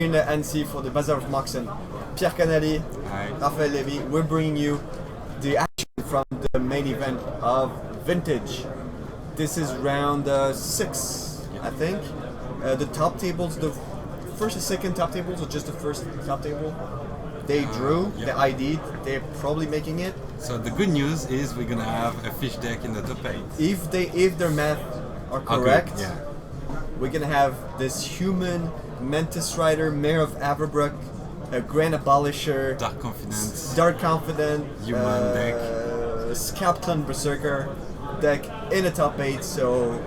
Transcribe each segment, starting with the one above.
in Annecy for the Bazaar of Moxen. Pierre Canali, Raphael Levy, we're bringing you the action from the main event of Vintage. This is round 6, I think. The top tables, the first and second top tables, or just the first top table, they drew, they ID'd, they're probably making it. So the good news is we're gonna have a fish deck in the top 8. If their math are correct, yeah. We're gonna have this human Mantis Rider, Mayor of Averbrook, a Grand Abolisher, Dark Confidence, Human deck, Scalp Clan Berserker deck in the top 8. So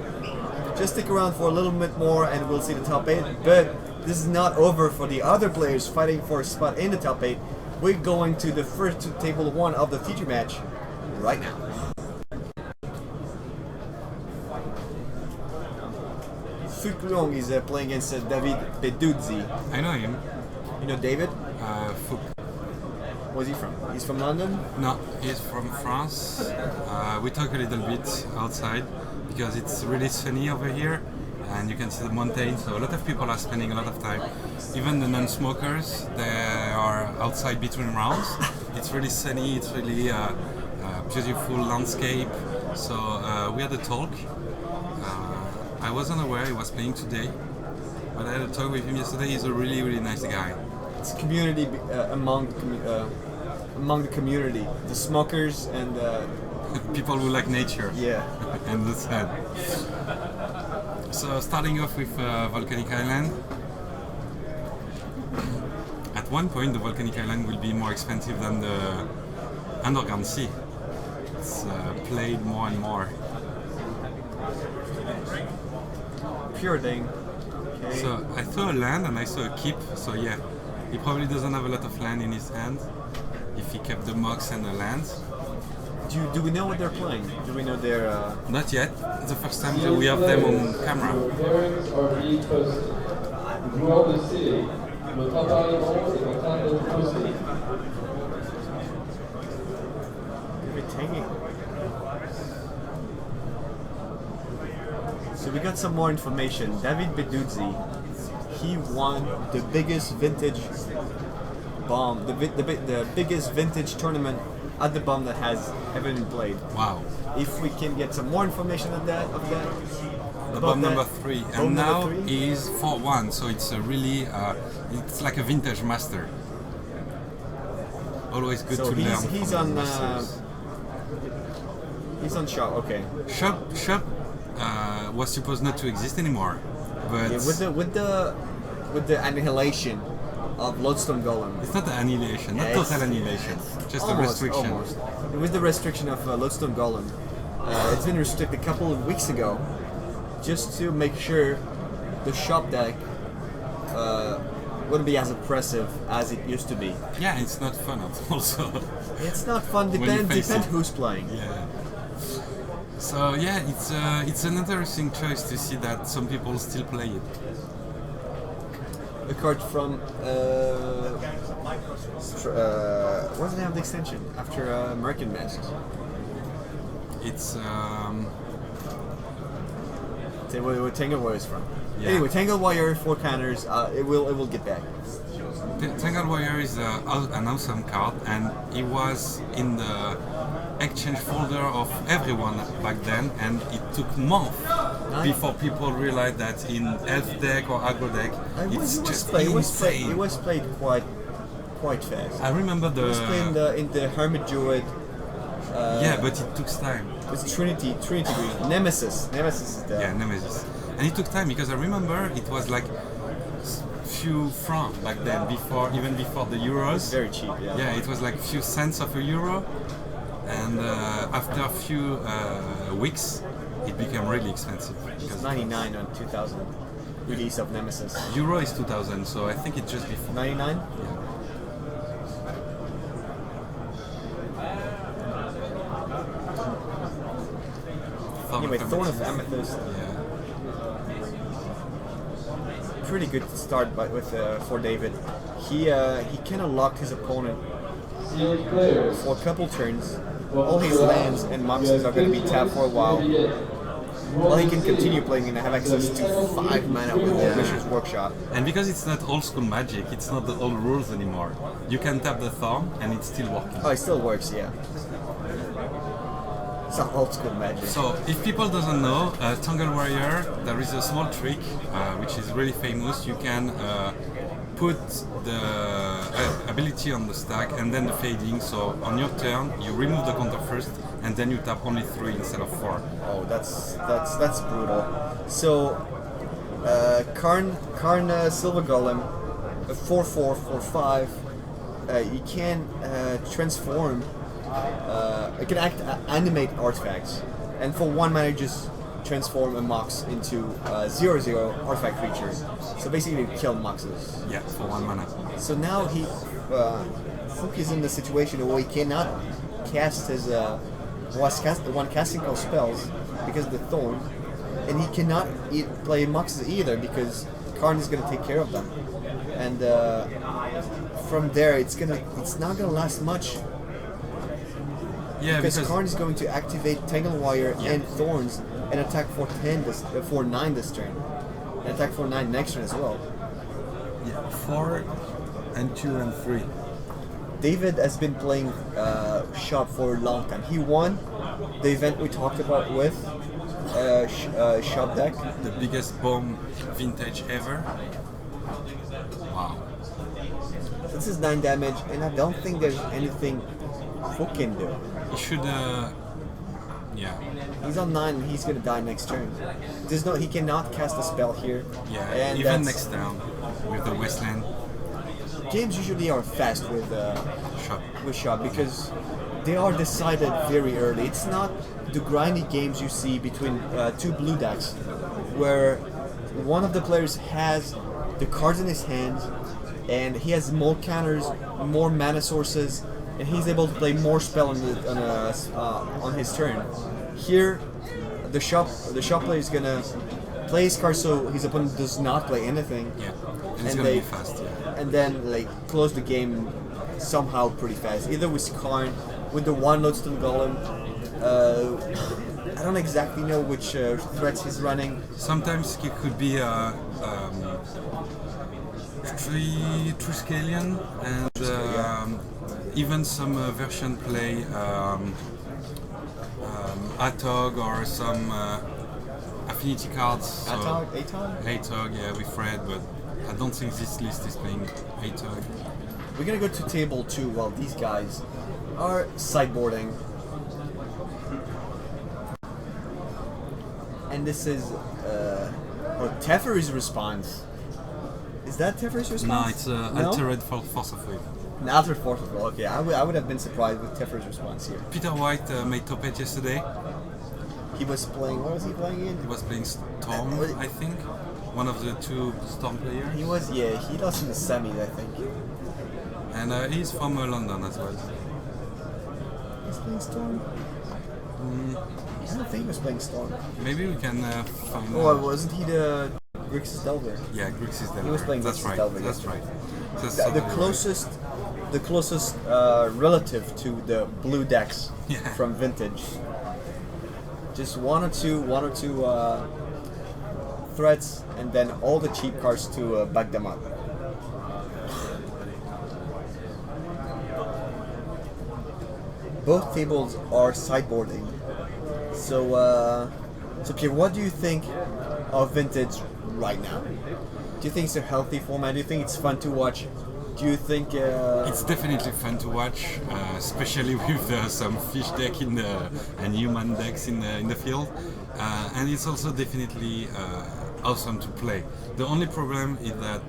just stick around for a little bit more and we'll see the top 8. But this is not over for the other players fighting for a spot in the top 8. We're going to the first table 1 of the feature match right now. Fulcrong is playing against David Peduzzi. I know him. You know David? Fouk. Where's he from? He's from London? No, he's from France. We talk a little bit outside because it's really sunny over here and you can see the mountains, so a lot of people are spending a lot of time. Even the non-smokers, they are outside between rounds. It's really sunny, it's really beautiful landscape. So we had a talk. I wasn't aware he was playing today, but I had a talk with him yesterday. He's a really, really nice guy. It's community among the community, the smokers and people who like nature. Yeah. And the sun. So starting off with Volcanic Island. At one point, the Volcanic Island will be more expensive than the Underground Sea. It's played more and more. Pure thing. Okay. So I saw a land and I saw a keep, so yeah, he probably doesn't have a lot of land in his hand if he kept the Moxen and the land. Do we know what they're playing? Do we know their... Not yet. It's the first time that we have them on camera. So we got some more information. David Peduzzi, he won the biggest vintage BoM, the biggest vintage tournament at the BoM that has ever been played. Wow. If we can get some more information on that, The BoM number 3, and now he is 4-1, so it's a really, it's like a vintage master. Always good to learn. He's on. He's on shop. Okay. Shop was supposed not to exist anymore, but yeah, with the annihilation of Lodestone Golem. It's not the annihilation, not total annihilation, just a restriction. Almost. With the restriction of Lodestone Golem, it's been restricted a couple of weeks ago, just to make sure the shop deck wouldn't be as oppressive as it used to be. Yeah, it's not fun at all. So it's not fun. Depends who's playing. Yeah. So yeah, it's an interesting choice to see that some people still play it. A card from what did they have the extension after American Masks? It's where Tangle Warrior is from. Yeah. Anyway, Tangle Warrior 4 counters. It will get back. Tangle Warrior is an awesome card, and it was in the exchange folder of everyone back then, and it took months before people realized that in elf deck or aggro deck it's just insane. It was played quite fast. I remember It was played in the Hermit Druid. Yeah, but it took time. It's Trinity Green. Nemesis is there. Yeah, Nemesis. And it took time because I remember it was like few francs back then, even before the euros. It's very cheap, yeah. Yeah, it was like few cents of a euro, and after a few weeks, it became really expensive. It's 99 on 2000 release of Nemesis. Euro is 2000, so I think it's just before. 99? Yeah. Anyway, Thorn of Amethyst. Yeah. Pretty good start for David. He kind of locked his opponent for a couple turns. All his lands and Moxes are going to be tapped for a while. well, he can continue playing and have access to 5 mana with the Mishra's Workshop. And because it's not old school Magic, it's not the old rules anymore. You can tap the Thorn and it's still working. Oh, it still works, yeah. It's not old school Magic. So, if people doesn't know, Tangle Warrior, there is a small trick which is really famous. You can put the ability on the stack and then the fading. So on your turn, you remove the counter first, and then you tap only 3 instead of 4. Oh, that's brutal. So, Karn Silver Golem, a 4/4 for 5. You can transform. It can animate artifacts, and for 1 mana, you just transform a Mox into 0/0 artifact creature. So basically, you kill Moxes. Yeah, for 1 mana. So now Fook is in the situation where he cannot cast his one casting call spells because of the Thorn, and he cannot play Moxes either because Karn is going to take care of them. And from there, it's not going to last much. Yeah, because Karn is going to activate Tangle Wire and Thorns and attack for 9 this turn, and attack for 9 next turn as well. Yeah, 4 and 2 and 3. David has been playing Shop for a long time. He won the event we talked about with Shop deck. The biggest BoM vintage ever. Wow. This is 9 damage, and I don't think there's anything Fook can do. He should, yeah. He's on 9 and he's gonna die next turn. He cannot cast a spell here. Yeah, and even next down with the Wasteland. Games usually are fast with Shop. Shop because they are decided very early. It's not the grindy games you see between 2 blue decks where one of the players has the cards in his hand and he has more counters, more mana sources, and he's able to play more spell on his turn. Here, the shop player is gonna play his card so his opponent does not play anything. Yeah, and it's gonna be fast. Yeah. And then close the game somehow pretty fast. Either with Karn, with the 1 Lodestone Golem. I don't exactly know which threats he's running. Sometimes it could be Triskelion and even some version play Atog or some affinity cards. So Atog, yeah, with red, but I don't think this list is playing Atog. We're gonna go to table 2 while these guys are sideboarding. And this is Teferi's response. Is that Teferi's response? No, it's Altered Force of Will. An Altered Force of Will, okay. I would have been surprised with Teferi's response here. Peter White made top 8 yesterday. He was playing, what was he playing in? He was playing Storm, I think. One of the 2 Storm players. He lost in the semis, I think. And he's from London as well. He's playing Storm? I don't think he was playing Storm. Maybe we can find Oh, wasn't he the Grixis Delver? Yeah, Grixis Delver. He was playing That's Grixis right. Delver. That's right. The closest relative to the blue decks from Vintage. Just one or two threats, and then all the cheap cards to back them up. Both tables are sideboarding. So Pierre, what do you think of Vintage right now? Do you think it's a healthy format? Do you think it's fun to watch? Do you think it's definitely fun to watch, especially with some fish deck and human decks in the field, and it's also definitely awesome to play. The only problem is that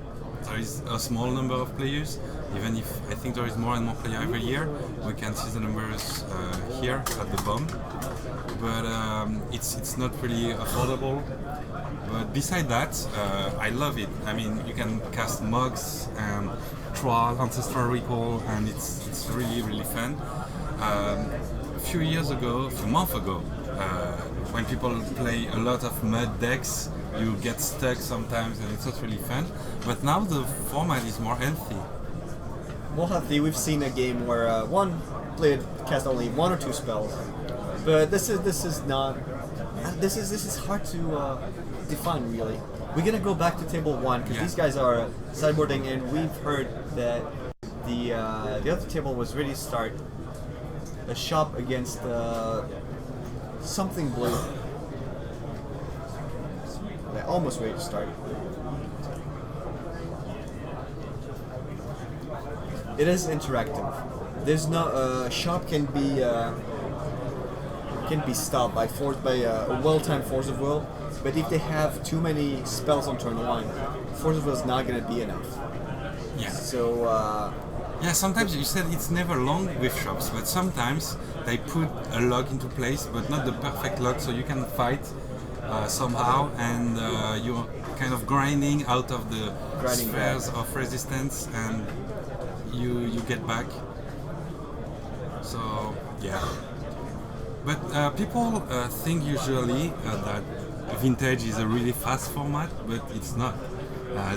there is a small number of players. Even if I think there is more and more players every year, we can see the numbers here at the BoM, but it's not really affordable. But beside that, I love it. I mean, you can cast mugs and Troll, Ancestral Recall, and it's really, really fun. A few months ago, when people play a lot of mud decks, you get stuck sometimes and it's not really fun. But now the format is more healthy. More healthy. We've seen a game where one player cast only 1 or 2 spells, but this is not This is hard to define really. We're gonna go back to table one because these guys are sideboarding, and we've heard that the other table was ready to start a shop against something blue. They're almost ready to start. It is interactive. There's no shop can be stopped by a well-timed force of will, but if they have too many spells on turn one, force of will is not gonna be enough. Yeah. So. Yeah, sometimes you said it's never long with shops, but sometimes they put a lock into place, but not the perfect lock, so you can fight somehow, and you're kind of grinding out of the spheres of resistance, and you get back. So yeah, but people think usually that Vintage is a really fast format, but it's not.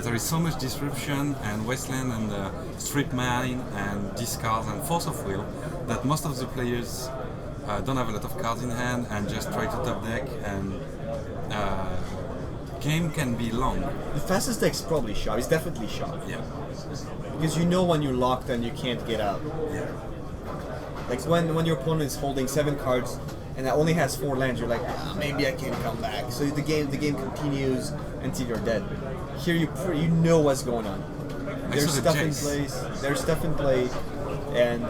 There is so much disruption and wasteland and strip mine and discards and force of will that most of the players don't have a lot of cards in hand and just try to top deck, and game can be long. The fastest deck's probably shop. It's definitely shop. Yeah. Because you know when you're locked and you can't get out. Yeah. Like when your opponent is holding 7 cards and that only has 4 lands, you're like, maybe I can come back. So the game continues until you're dead. Here you know what's going on. There's stuff in place. There's stuff in play, and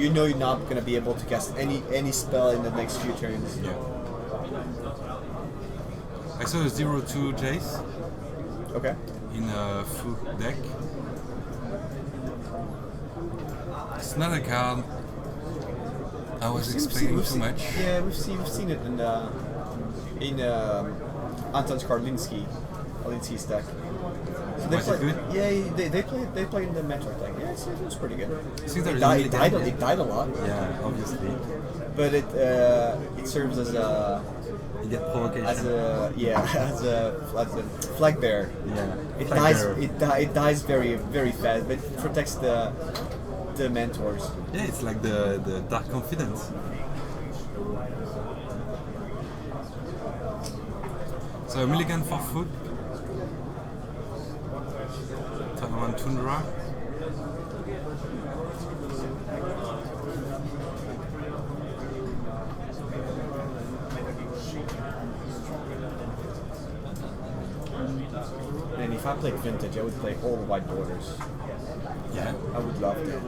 you know you're not gonna be able to cast any spell in the next few turns. Yeah. I saw a 0-2 Jace. Okay. In a full deck. It's not a card I was explaining too much. Yeah, we've seen it in Anton Karlinski's deck. So Was it good? Yeah, they play in the Metro deck. Yeah, it was pretty good. It died a lot. Yeah, obviously. But it serves as a You get provocation. as a flag bearer. Yeah. It dies very very fast, but it protects the mentors. Yeah, it's like the Dark Confidence. So a mulligan for food. Turn one Tundra. And if I played Vintage, I would play all the white borders. Yeah. I would love to.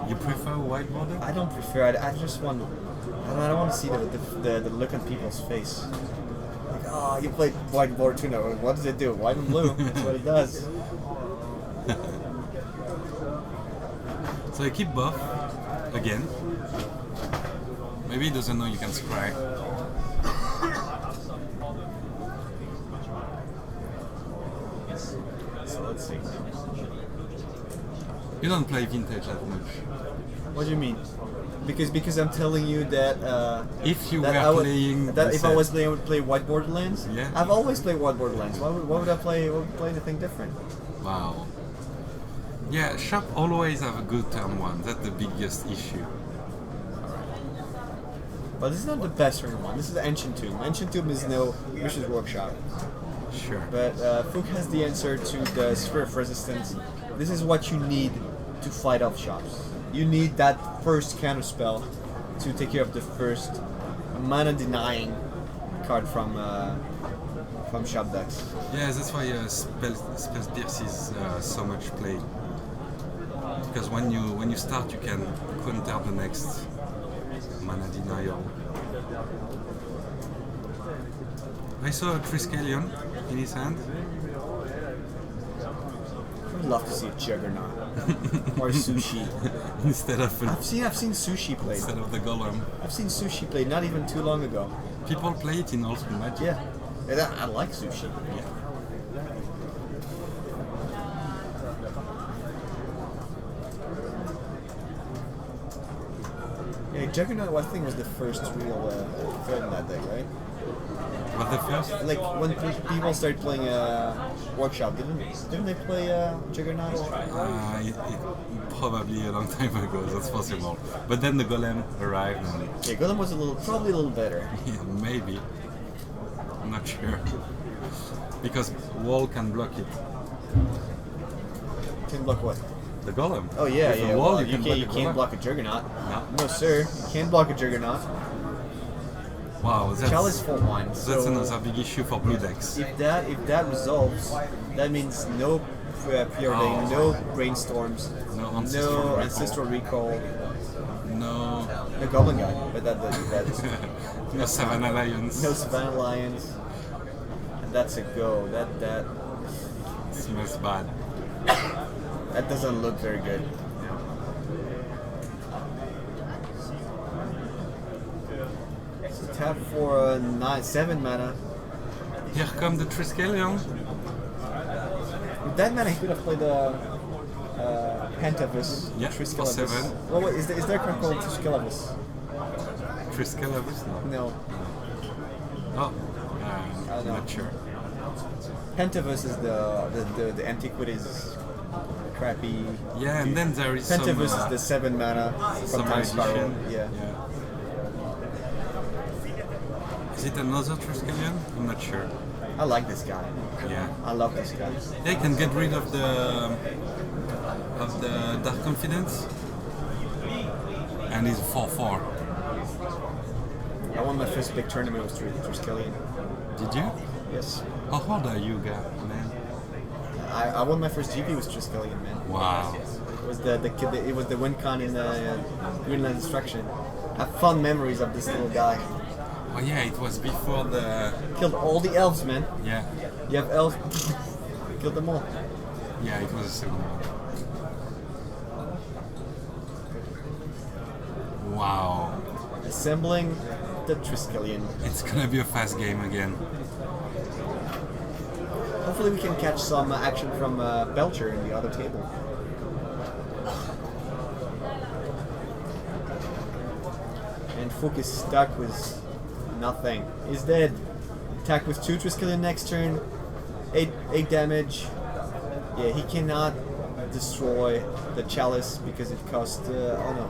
You prefer white border? I don't prefer. I just want. I don't want to see the look on people's face. Like, oh, you played white border too. No, what does it do? White and blue. That's what it does. So I keep buff again. Maybe he doesn't know you can scry. So let's see. You don't play Vintage that much. What do you mean? Because I'm telling you that If you that were I would, playing that the if I set. was playing, I would play white borderlands. Yeah. I've always played white borderlands. Why would I play anything different? Wow. Yeah, shop always have a good turn one. That's the biggest issue. But this is not the best turn one. This is the Ancient Tomb. Ancient Tomb is no Wish's Workshop. Sure. But Fook has the answer to the Sphere of Resistance. This is what you need to fight off shops. You need that first counter spell to take care of the first mana denying card from shop decks. Yeah, that's why Spell Pierce is so much played. Because when you start, you can counter the next mana denial. I saw a Triskelion in his hand. I'd love to see a Juggernaut or Sushi. Instead of I've seen Sushi played. instead of the Golem. I've seen Sushi played not even too long ago. People play it in Old School Magic. Yeah, and I like Sushi. Yeah. Yeah, Juggernaut I think was the first real threat in that deck, right? But the first, Like when people started playing Workshop, didn't they play Juggernaut? it probably a long time ago. That's possible. But then the Golem arrived, and Yeah, Golem was probably a little better. yeah, maybe. I'm not sure. Because wall can block it. Can block what? The golem. Oh yeah, With yeah. a wall, Well, you can't block a Juggernaut. No. No, sir. You can't block a Juggernaut. Wow, Chalice for 1. that's So another big issue for blue decks. if that resolves, that means no preordain, no brainstorms, No no ancestral recall. ancestral recall, No, no Goblin Guy, but that is no Savannah Lions. no Savannah Lions, and that's a go. That Smells bad. that doesn't look very good. So tap for 7 mana. Here come the Triskelion. With that mana, he could have played Pantavus, Yeah, for Triskelion. 7. Well, wait, is there a card called Triskelion? Triskelion? No. No. Oh, don't know. not sure. Pentavus is the antiquities crappy. Yeah, and then there is Pentavus some, is the 7 mana from some Time Spiral. addition. Yeah. Is it another Triskelion? I'm not sure. I like this guy. Yeah. I love this guy. They can get rid of the Dark Confidence, and he's 4/4. I won my first big tournament with Triskelion. Did you? Yes. How old are you, guy, man? I won my first GP with Triskelion, man. Wow. It was it was the WinCon in Greenland Destruction. I have fond memories of this little guy. Oh yeah, it was before the. Killed all the elves, man. Yeah. You have elves. Killed them all. Yeah, it was the second one. Wow. Assembling the Triskelion. It's gonna be a fast game again. Hopefully we can catch some action from Belcher in the other table. And Fook is stuck with nothing. He's dead. Attack with 2 Triskelion next turn. 8 damage. Yeah, he cannot destroy the Chalice because it cost. Oh no.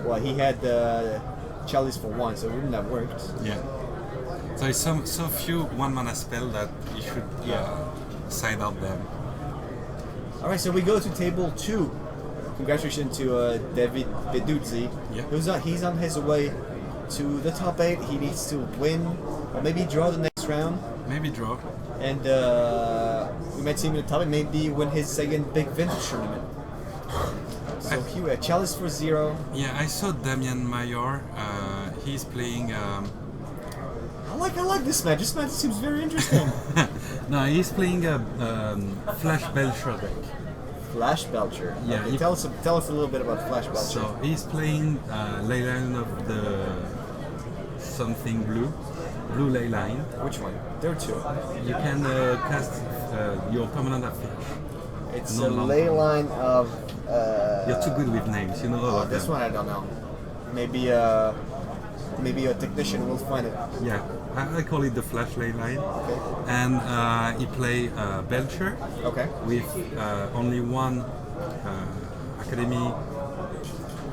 Well, he had the Chalice for 1, so it wouldn't have worked. Yeah. There is so few 1 mana spell that you should side out them. Alright, so we go to table 2. Congratulations to David Beduzzi. Yeah. He's on his way to the top 8. He needs to win, or maybe draw the next round. Maybe draw. And we might see him in the top 8, maybe win his second big vintage tournament. So here, Chalice for 0. Yeah, I saw Damien Mayor. He's playing. I like this match. This match seems very interesting. No, he's playing a Flash Belcher deck. Flash Belcher. Yeah, Okay, tell us a little bit about Flash Belcher. So he's playing Leyline of the something blue Leyline. Which one? There are 2. You can cast your permanent affairs. It's No a longer. ley line of. You're too good with names, you know all of This them. one I don't know. Maybe a technician will find it. Yeah, I call it the Flash Leyline. Okay. And he play Belcher Okay. with only one academy.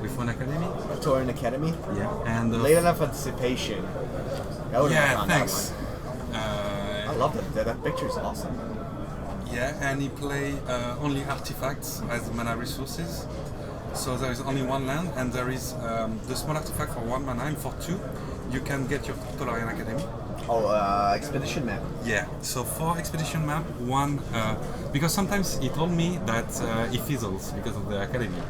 With one academy? Torin Academy. Yeah. And Late enough anticipation. That would yeah, have fun, thanks. I love that. That picture is awesome. Yeah, and he play only artifacts as mana resources. So there is only 1 land, and there is the small artifact for 1 mana, and for 2, you can get your Tolarian Academy. Oh, expedition map. Yeah. So for expedition map, 1 because sometimes he told me that he fizzles because of the academy.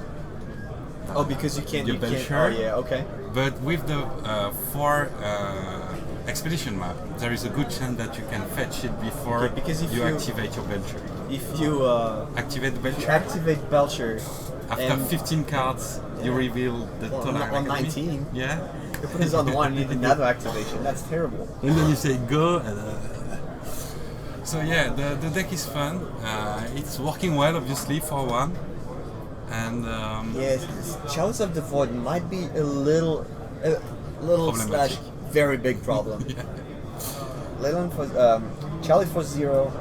Oh, because you can't. Your You can't. Belcher. Oh, yeah. Okay. But with the 4 expedition map, there is a good chance that you can fetch it before Okay, because if you you- activate your Belcher. If you Activate the Belcher. activate Belcher After and 15 cards, you reveal the Well, Tolarian on Academy. 19. Yeah. you put this on 1, you need another activation. That's terrible. And then you say go. And, so yeah, the deck is fun. It's working well, obviously, for 1. And Yes, this Chalice of the Void might be a little Problematic. / very big problem. yeah. Leyland for Chalice for 0.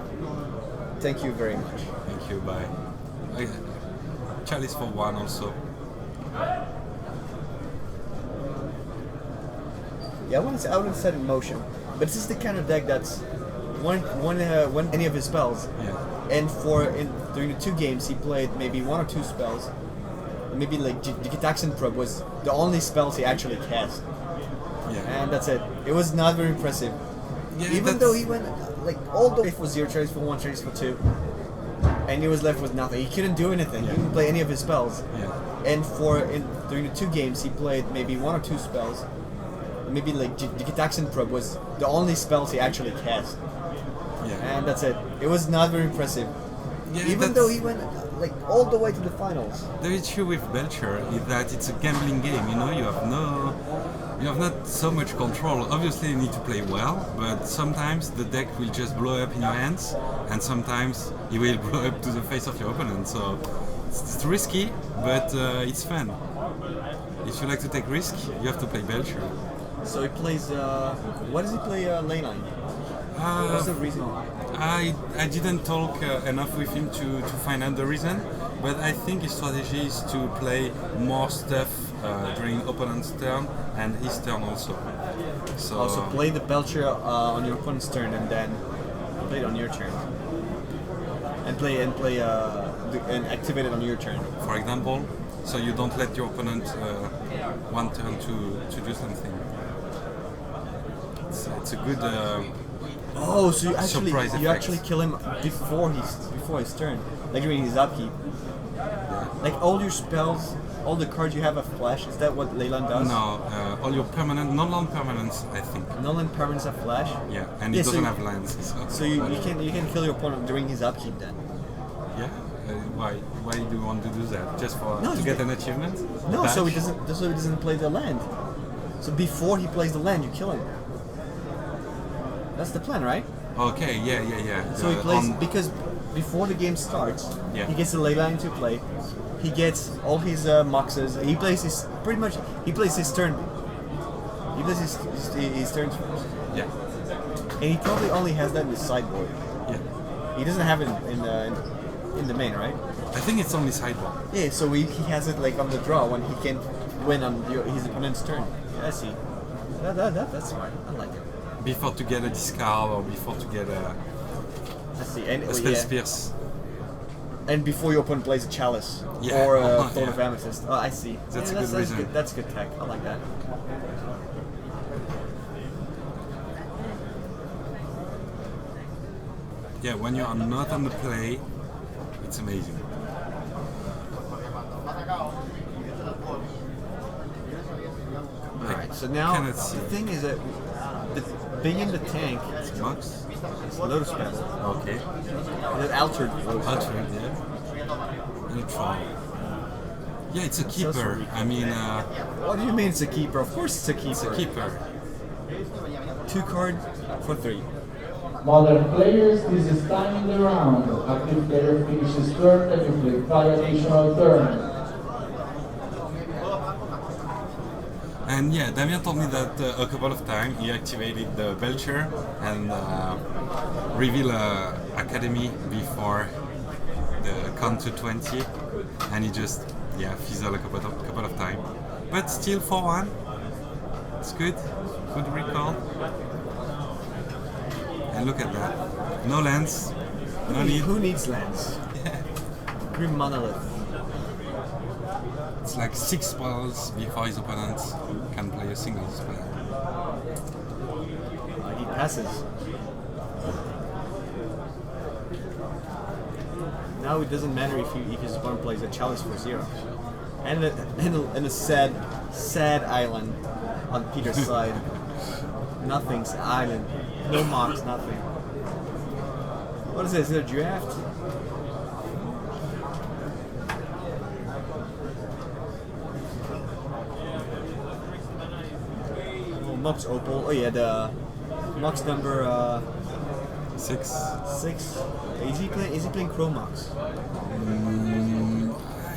Thank you very much. Thank you. Bye. Chalice for 1 also. Yeah, I wouldn't set in motion. But this is the kind of deck that's one any of his spells. Yeah. And during the 2 games he played maybe 1 or 2 spells. Maybe like Digitaxin Probe was the only spells he actually cast. Yeah. And that's it. It was not very impressive. Yeah, Even though he went like all the way for 0 trades, for 1 trades, for 2. And he was left with nothing. He couldn't do anything. Yeah. He didn't play any of his spells. Yeah. And during the 2 games he played maybe 1 or 2 spells. Maybe like Digitaxin Probe was the only spells he actually cast. Yeah. And that's it. It was not very impressive. Yeah, Even though he went like all the way to the finals. The issue with Belcher is that it's a gambling game. You know, you have not so much control. Obviously, you need to play well, but sometimes the deck will just blow up in your hands, and sometimes it will blow up to the face of your opponent. So it's risky, but it's fun. If you like to take risk, you have to play Belcher. So he plays. What does he play? Leyline. What's the reason? I didn't talk enough with him to find out the reason, but I think his strategy is to play more stuff during opponent's turn and his turn also. So Also play the Belcher on your opponent's turn and then play it on your turn. And activate it on your turn. for example, so you don't let your opponent one turn to do something. It's a good Oh, so surprise you effect. actually kill him before his turn, like during his upkeep. Like all your spells, all the cards you have have flash. Is that what Leyland does? No, all your non-land permanents, I think. Non-land permanents have flash. Yeah, and Yeah, it so doesn't you- have lands. So you can kill your opponent during his upkeep then. Yeah. Why do you want to do that? Just No, to you get can- an achievement? No, Badge? so he doesn't play the land. So before he plays the land, you kill him. That's the plan, right? Okay, yeah. So he plays because before the game starts, Yeah. he gets the Leyline into play. He gets all his Moxes. He plays his turn. He plays his turns first, Yeah, and he probably only has that in the sideboard. yeah. He doesn't have it in the main, right? I think it's only sideboard. Yeah, so he has it like on the draw when he can win on his opponent's turn. Yeah, I see. That's smart. I like it. Before to get a discard or before to get I see. And a spell Spears. And before your opponent plays a Chalice Yeah. or a Thorn Yeah. of Amethyst. Oh, I see. That's a good reason. That's good tech. I like that. Yeah, when you are not on the play, it's amazing. Alright, so now cannot the see. thing is that being in the tank Mox? is Lotus Petal. Okay. And it altered Lotus Petal. Altered, yeah. And a troll. Yeah, it's a so keeper. sweet. I mean, What do you mean it's a keeper? Of course it's a keeper. it's a keeper. 2 card for 3. Modern players, this is time in the round. Active player finishes turn and you play 5 additional turn. And yeah, Damien told me that a couple of times he activated the Belcher and reveal Academy before the count to 20, and he just fizzled a couple of times. But still 4-1, it's good recall. And look at that, no lands, no need. Who needs lands? Grim Monolith. It's like 6 spells before his opponent can play a single spell. He passes. Now it doesn't matter if his opponent plays a Chalice for 0. And a sad island on Peter's side. Nothing's island. No Mox, nothing. What is this? Is it a draft? Oh, Mox Opal. Oh yeah, the Mox number 6. 6. Is he playing Crow Mox?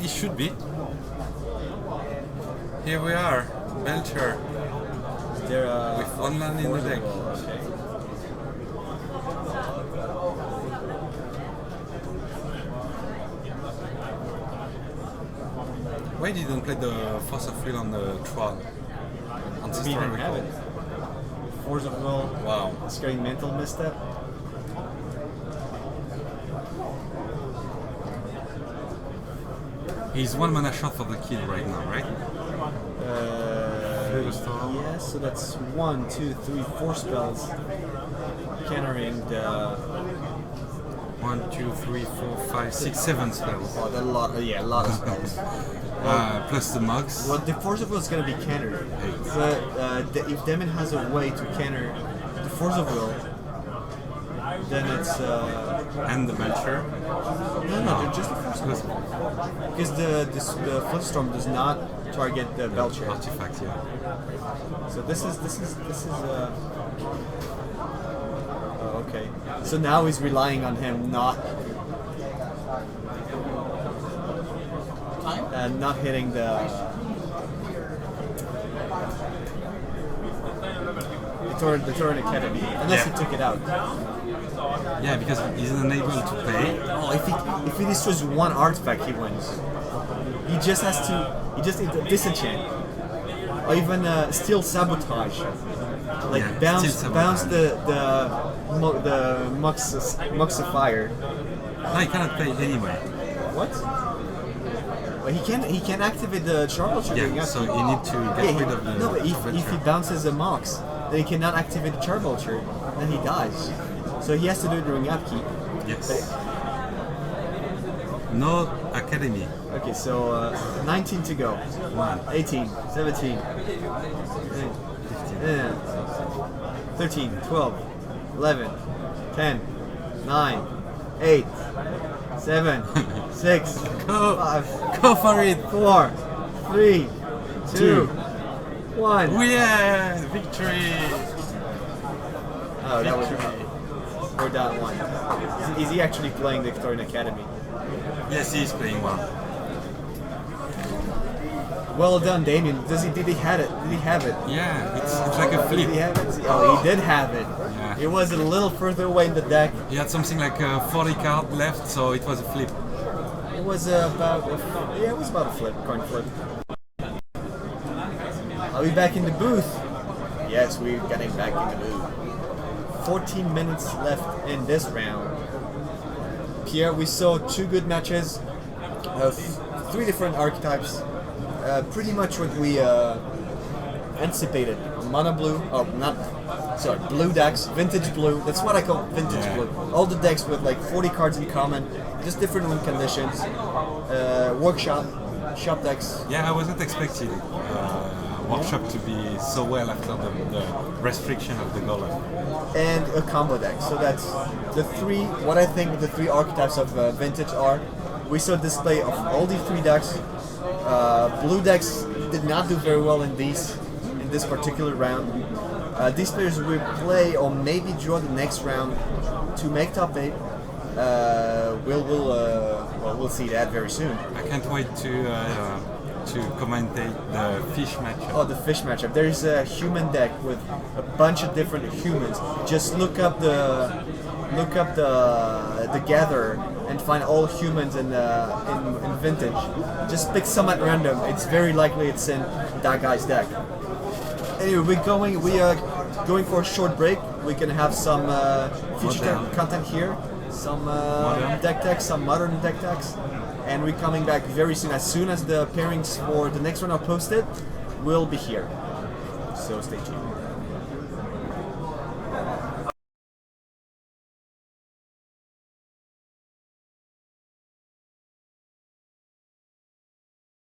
He should be. Here we are, Belcher. Is there With 1 land in the deck. Okay. Why didn't play the Force of Will on the Troll? Maybe he didn't have it. Force of Will. Wow. Scary Mental Misstep. He's 1 mana shot for the kill right now, right? Storm. Yes, so that's 1, 2, 3, 4 spells. Countering the. 1, 2, 3, 4, 5, 6, 7 spells. Oh, that's a lot. Yeah, a lot of spells. Plus the mugs. Well, the Force of Will is going to be countered. But if Demon has a way to counter the Force of Will, then it's. And the Belcher. No, just the Force of Will. Because the Footstorm does not target the Belcher. Artifact, yeah. So this is oh, okay. So now he's relying on him not hitting the Torrent Academy unless he took it out. Yeah, because he's unable to play. Oh, if he destroys one artifact, he wins. He just needs to disenchant, or even steal sabotage, like bounce the Moxifier. No, he cannot play anyway. What? Well, he can activate the Charcoal Tree. Yeah, so you need to get rid of the. No, but if he bounces a Mox, then he cannot activate the Charcoal Tree, then he dies. So he has to do it during upkeep. Yes. No Academy. Okay, so 19 to go. 18, 17, 13, 12, 11, 10, 9, 8, 7, 6, 5, Go for it! 4, 3, 2, 1. Yeah! Victory! Oh, that was we're down 1. Is he actually playing the Victorian Academy? Yes, he's playing well. Well done, Damien. Did he have it? Did he have it? Yeah, it's like a flip. Did he have it? Oh, he did have it. Yeah. It was a little further away in the deck. He had something like 40 cards left, so it was a flip. It was about a flip, coin flip. Are we back in the booth? Yes, we're getting back in the booth. 14 minutes left in this round. Pierre, we saw 2 good matches of 3 different archetypes. Pretty much what we anticipated. Mono blue, blue decks, vintage blue. That's what I call vintage blue. All the decks with like 40 cards in common, just different win conditions. Workshop, shop decks. Yeah, I wasn't expecting Workshop to be so well after the restriction of the golem. And a combo deck. So that's what I think the 3 archetypes of vintage are. We saw a display of all these 3 decks. Blue decks did not do very well in this particular round. These players will play or maybe draw the next round to make top 8. We'll see that very soon. I can't wait to commentate the fish matchup. Oh, the fish matchup. There is a human deck with a bunch of different humans. Just look up the gatherer and find all humans in vintage. Just pick some at random. It's very likely it's in that guy's deck. Anyway, we are going for a short break. We're gonna have some feature content here, some deck decks, some modern deck decks, and we're coming back very soon. As soon as the pairings for the next one are posted, we'll be here. So stay tuned.